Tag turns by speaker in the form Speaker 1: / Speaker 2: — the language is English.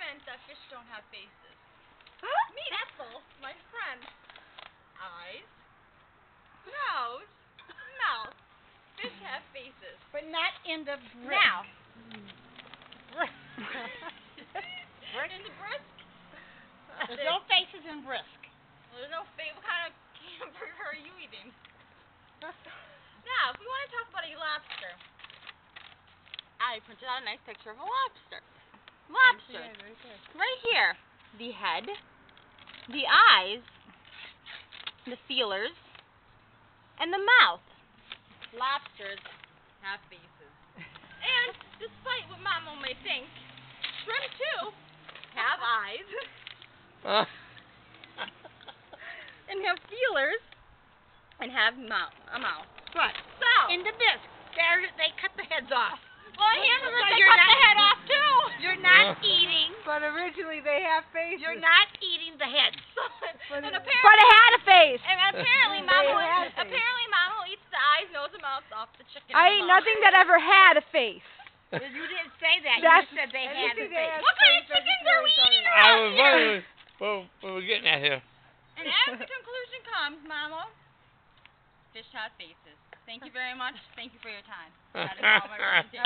Speaker 1: convinced that fish don't have faces. Meet Ethel, my friend. Eyes, nose, mouth. Fish have faces.
Speaker 2: But not in the brisk.
Speaker 1: Now.
Speaker 2: Brisk.
Speaker 1: In the brisk?
Speaker 2: There's no faces in brisk.
Speaker 1: There's no face. What kind of hamburger are you eating? Now, if we want to talk about a lobster, I printed out a nice picture of a lobster. Lobster. Right here. The head, the eyes, the feelers, and the mouth. Lobsters have faces. And despite what Mama may think, shrimp too have eyes. And have feelers. And have a mouth.
Speaker 2: Right.
Speaker 1: So.
Speaker 2: In the bisque, they cut the heads off.
Speaker 1: Well, hamburgers, they cut the head off too.
Speaker 2: You're not eating.
Speaker 3: But originally they have faces.
Speaker 2: You're not eating the heads.
Speaker 1: And
Speaker 3: But
Speaker 1: apparently,
Speaker 3: it had a face.
Speaker 1: and apparently, Mama eats the eyes, nose, and mouth off the chicken.
Speaker 3: I ate nothing that ever had a face.
Speaker 2: You didn't say that.
Speaker 3: That's-
Speaker 2: You said they had a
Speaker 3: Anything
Speaker 2: face.
Speaker 3: they had
Speaker 1: What kind of
Speaker 3: face,
Speaker 1: chickens are we eating
Speaker 4: I
Speaker 1: around
Speaker 4: was
Speaker 1: here?
Speaker 4: wondering what we're getting at here.
Speaker 1: And as the conclusion comes, Mama, fish have faces. Thank you very much. Thank you for your time. That is all my presentation.